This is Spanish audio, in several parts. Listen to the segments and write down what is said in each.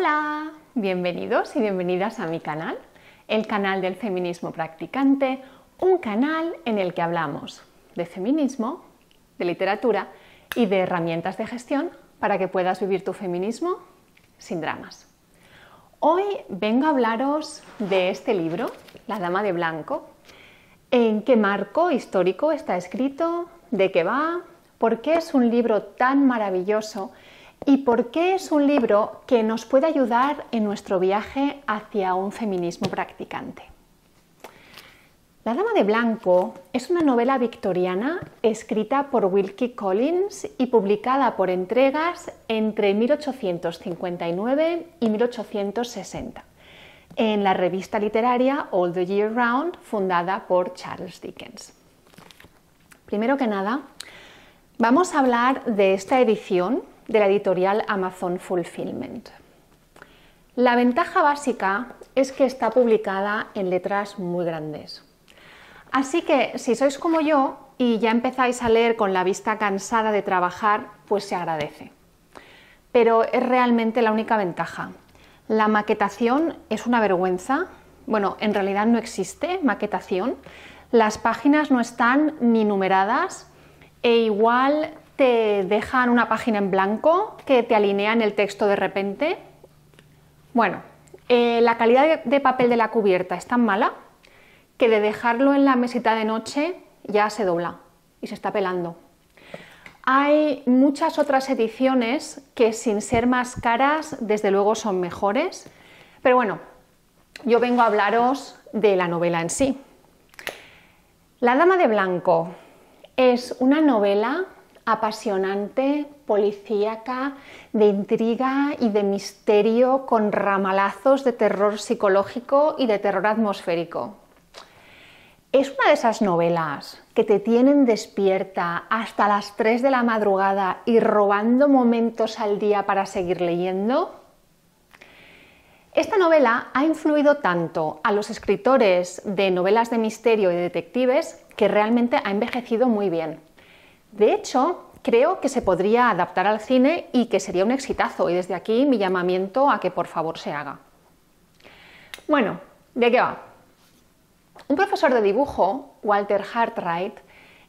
Hola, bienvenidos y bienvenidas a mi canal, el canal del feminismo practicante, un canal en el que hablamos de feminismo, de literatura y de herramientas de gestión para que puedas vivir tu feminismo sin dramas. Hoy vengo a hablaros de este libro, La Dama de Blanco, en qué marco histórico está escrito, de qué va, por qué es un libro tan maravilloso y por qué es un libro que nos puede ayudar en nuestro viaje hacia un feminismo practicante. La Dama de Blanco es una novela victoriana escrita por Wilkie Collins y publicada por entregas entre 1859 y 1860 en la revista literaria All the Year Round, fundada por Charles Dickens. Primero que nada, vamos a hablar de esta edición de la editorial Amazon Fulfillment. La ventaja básica es que está publicada en letras muy grandes. Así que si sois como yo y ya empezáis a leer con la vista cansada de trabajar, pues se agradece. Pero es realmente la única ventaja. La maquetación es una vergüenza. Bueno, en realidad no existe maquetación. Las páginas no están ni numeradas e igual te dejan una página en blanco que te alinean el texto de repente. Bueno, la calidad de papel de la cubierta es tan mala que de dejarlo en la mesita de noche ya se dobla y se está pelando. Hay muchas otras ediciones que, sin ser más caras, desde luego son mejores, pero bueno, yo vengo a hablaros de la novela en sí. La Dama de Blanco es una novela apasionante, policíaca, de intriga y de misterio con ramalazos de terror psicológico y de terror atmosférico. Es una de esas novelas que te tienen despierta hasta las 3 de la madrugada y robando momentos al día para seguir leyendo. Esta novela ha influido tanto a los escritores de novelas de misterio y detectives que realmente ha envejecido muy bien. De hecho, creo que se podría adaptar al cine y que sería un exitazo, y desde aquí mi llamamiento a que por favor se haga. Bueno, ¿de qué va? Un profesor de dibujo, Walter Hartright,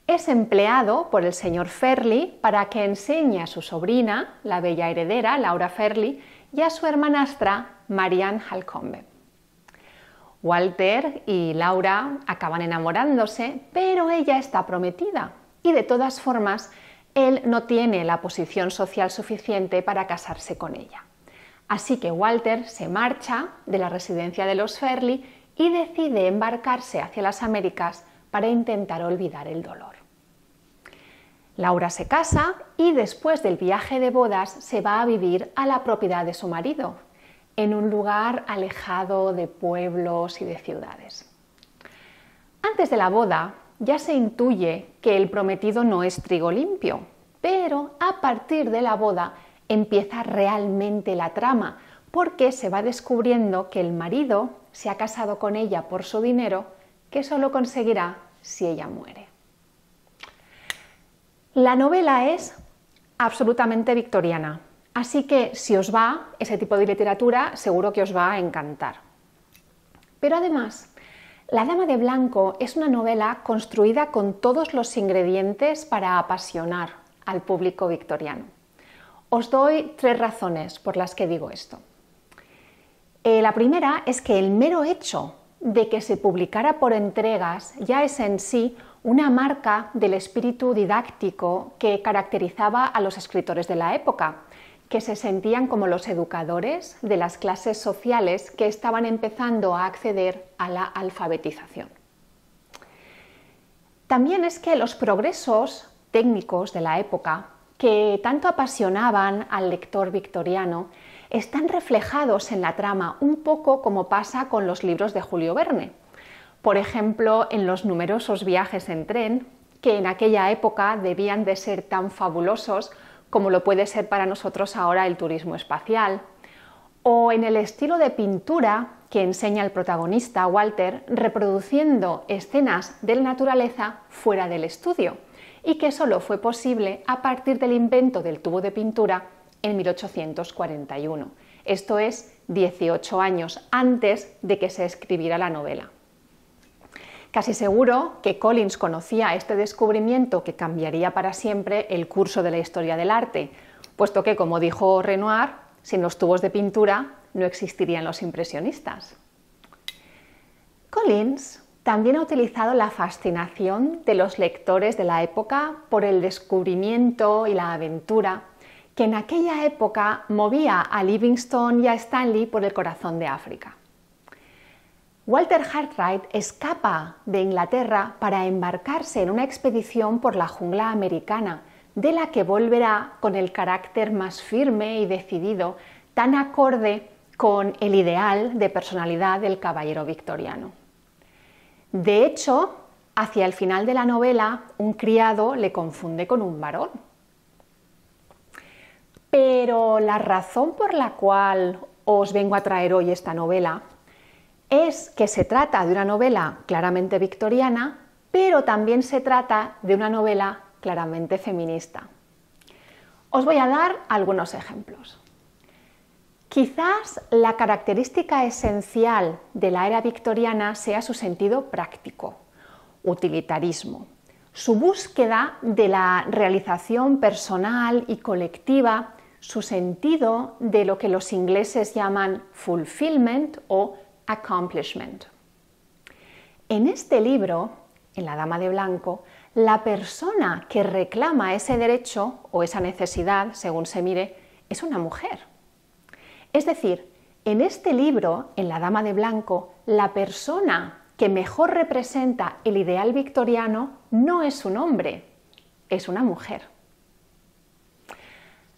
es empleado por el señor Fairley para que enseñe a su sobrina, la bella heredera, Laura Fairley, y a su hermanastra, Marianne Halcombe. Walter y Laura acaban enamorándose, pero ella está prometida y de todas formas él no tiene la posición social suficiente para casarse con ella. Así que Walter se marcha de la residencia de los Fairley y decide embarcarse hacia las Américas para intentar olvidar el dolor. Laura se casa y después del viaje de bodas se va a vivir a la propiedad de su marido, en un lugar alejado de pueblos y de ciudades. Antes de la boda ya se intuye que el prometido no es trigo limpio, pero a partir de la boda empieza realmente la trama, porque se va descubriendo que el marido se ha casado con ella por su dinero, que solo conseguirá si ella muere. La novela es absolutamente victoriana, así que si os va ese tipo de literatura, seguro que os va a encantar. Pero además, La Dama de Blanco es una novela construida con todos los ingredientes para apasionar al público victoriano. Os doy 3 razones por las que digo esto. La primera es que el mero hecho de que se publicara por entregas ya es en sí una marca del espíritu didáctico que caracterizaba a los escritores de la época, que se sentían como los educadores de las clases sociales que estaban empezando a acceder a la alfabetización. También es que los progresos técnicos de la época, que tanto apasionaban al lector victoriano, están reflejados en la trama un poco como pasa con los libros de Julio Verne. Por ejemplo, en los numerosos viajes en tren, que en aquella época debían de ser tan fabulosos como lo puede ser para nosotros ahora el turismo espacial, o en el estilo de pintura que enseña el protagonista, Walter, reproduciendo escenas de la naturaleza fuera del estudio, y que solo fue posible a partir del invento del tubo de pintura en 1841, esto es 18 años antes de que se escribiera la novela. Casi seguro que Collins conocía este descubrimiento que cambiaría para siempre el curso de la historia del arte, puesto que, como dijo Renoir, sin los tubos de pintura no existirían los impresionistas. Collins también ha utilizado la fascinación de los lectores de la época por el descubrimiento y la aventura que en aquella época movía a Livingstone y a Stanley por el corazón de África. Walter Cartwright escapa de Inglaterra para embarcarse en una expedición por la jungla americana, de la que volverá con el carácter más firme y decidido, tan acorde con el ideal de personalidad del caballero victoriano. De hecho, hacia el final de la novela, un criado le confunde con un varón. Pero la razón por la cual os vengo a traer hoy esta novela es que se trata de una novela claramente victoriana, pero también se trata de una novela claramente feminista. Os voy a dar algunos ejemplos. Quizás la característica esencial de la era victoriana sea su sentido práctico, utilitarismo, su búsqueda de la realización personal y colectiva, su sentido de lo que los ingleses llaman fulfillment o accomplishment. En este libro, en La Dama de Blanco, la persona que reclama ese derecho o esa necesidad, según se mire, es una mujer. Es decir, en este libro, en La Dama de Blanco, la persona que mejor representa el ideal victoriano no es un hombre, es una mujer.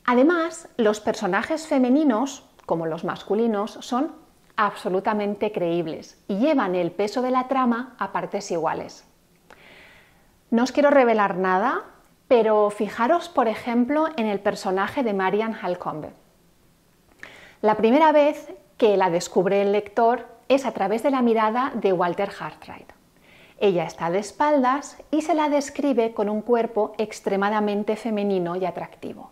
Además, los personajes femeninos, como los masculinos, son absolutamente creíbles y llevan el peso de la trama a partes iguales. No os quiero revelar nada, pero fijaros, por ejemplo, en el personaje de Marian Halcombe. La primera vez que la descubre el lector es a través de la mirada de Walter Cartwright. Ella está de espaldas y se la describe con un cuerpo extremadamente femenino y atractivo.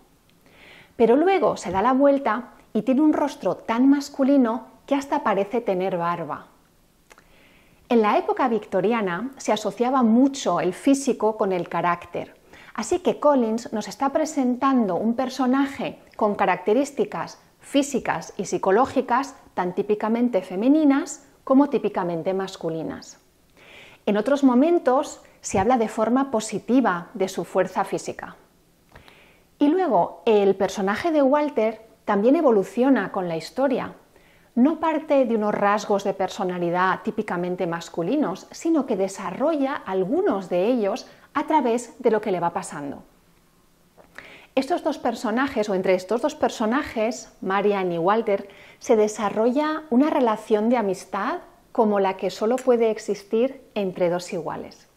Pero luego se da la vuelta y tiene un rostro tan masculino que hasta parece tener barba. En la época victoriana se asociaba mucho el físico con el carácter, así que Collins nos está presentando un personaje con características físicas y psicológicas tan típicamente femeninas como típicamente masculinas. En otros momentos se habla de forma positiva de su fuerza física. Y luego el personaje de Walter también evoluciona con la historia. No parte de unos rasgos de personalidad típicamente masculinos, sino que desarrolla algunos de ellos a través de lo que le va pasando. Estos dos personajes, o entre estos dos personajes, Marian y Walter, se desarrolla una relación de amistad como la que solo puede existir entre dos iguales.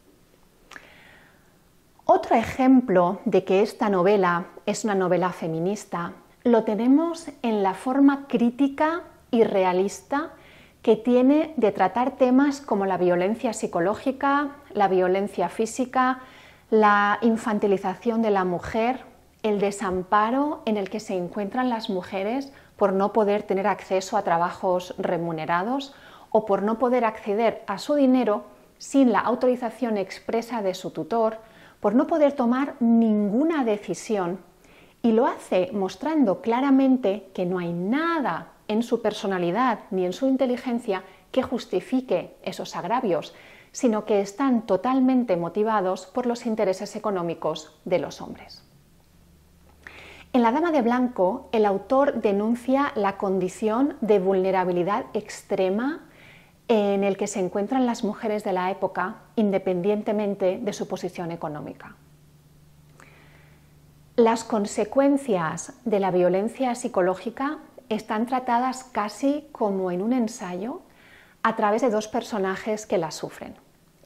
Otro ejemplo de que esta novela es una novela feminista lo tenemos en la forma crítica y realista que tiene de tratar temas como la violencia psicológica, la violencia física, la infantilización de la mujer, el desamparo en el que se encuentran las mujeres por no poder tener acceso a trabajos remunerados o por no poder acceder a su dinero sin la autorización expresa de su tutor, por no poder tomar ninguna decisión, y lo hace mostrando claramente que no hay nada en su personalidad ni en su inteligencia que justifique esos agravios, sino que están totalmente motivados por los intereses económicos de los hombres. En La Dama de Blanco, el autor denuncia la condición de vulnerabilidad extrema en el que se encuentran las mujeres de la época, independientemente de su posición económica. Las consecuencias de la violencia psicológica están tratadas casi como en un ensayo a través de dos personajes que la sufren.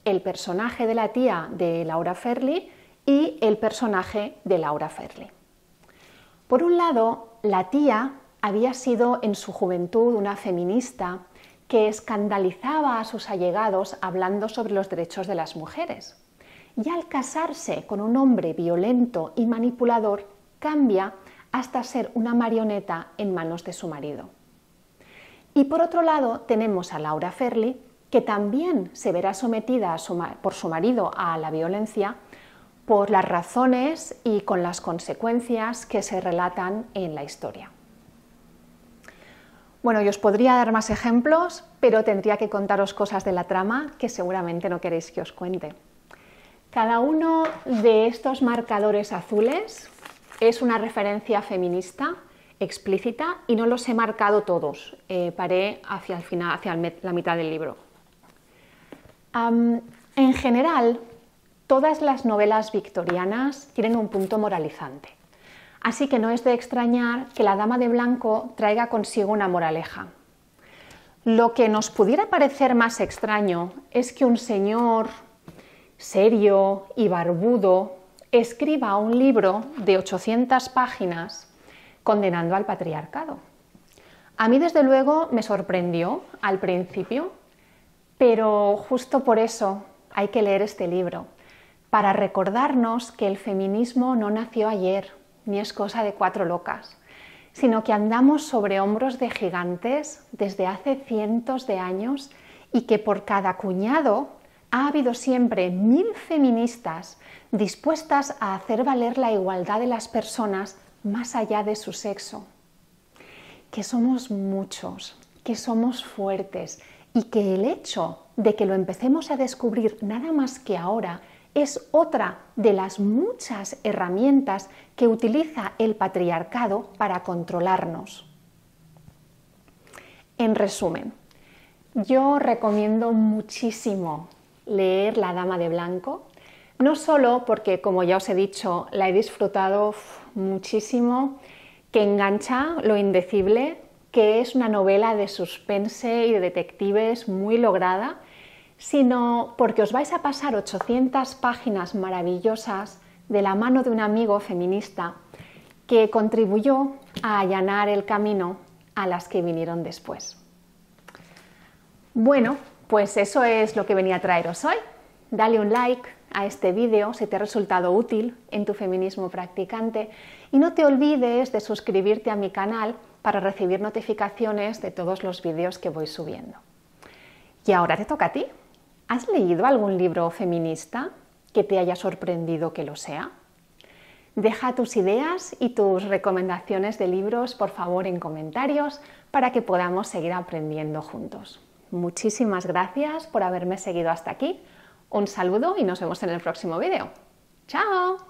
El personaje de la tía de Laura Farley y el personaje de Laura Farley. Por un lado, la tía había sido en su juventud una feminista que escandalizaba a sus allegados hablando sobre los derechos de las mujeres. Y al casarse con un hombre violento y manipulador, cambia hasta ser una marioneta en manos de su marido. Y por otro lado tenemos a Laura Ferli, que también se verá sometida por su marido a la violencia por las razones y con las consecuencias que se relatan en la historia. Bueno, yo os podría dar más ejemplos, pero tendría que contaros cosas de la trama que seguramente no queréis que os cuente. Cada uno de estos marcadores azules es una referencia feminista explícita y no los he marcado todos, paré hacia el final, hacia la mitad del libro. En general, todas las novelas victorianas tienen un punto moralizante. Así que no es de extrañar que la Dama de Blanco traiga consigo una moraleja. Lo que nos pudiera parecer más extraño es que un señor serio y barbudo escriba un libro de 800 páginas condenando al patriarcado. A mí, desde luego, me sorprendió al principio, pero justo por eso hay que leer este libro, para recordarnos que el feminismo no nació ayer, ni es cosa de cuatro locas, sino que andamos sobre hombros de gigantes desde hace cientos de años y que por cada cuñado ha habido siempre 1000 feministas dispuestas a hacer valer la igualdad de las personas más allá de su sexo. Que somos muchos, que somos fuertes y que el hecho de que lo empecemos a descubrir nada más que ahora es otra de las muchas herramientas que utiliza el patriarcado para controlarnos. En resumen, yo recomiendo muchísimo leer La Dama de Blanco, no solo porque, como ya os he dicho, la he disfrutado muchísimo, que engancha lo indecible, que es una novela de suspense y de detectives muy lograda, sino porque os vais a pasar 800 páginas maravillosas de la mano de un amigo feminista que contribuyó a allanar el camino a las que vinieron después. Bueno, pues eso es lo que venía a traeros hoy. Dale un like a este vídeo si te ha resultado útil en tu feminismo practicante y no te olvides de suscribirte a mi canal para recibir notificaciones de todos los vídeos que voy subiendo. Y ahora te toca a ti. ¿Has leído algún libro feminista que te haya sorprendido que lo sea? Deja tus ideas y tus recomendaciones de libros, por favor, en comentarios para que podamos seguir aprendiendo juntos. Muchísimas gracias por haberme seguido hasta aquí. Un saludo y nos vemos en el próximo vídeo. ¡Chao!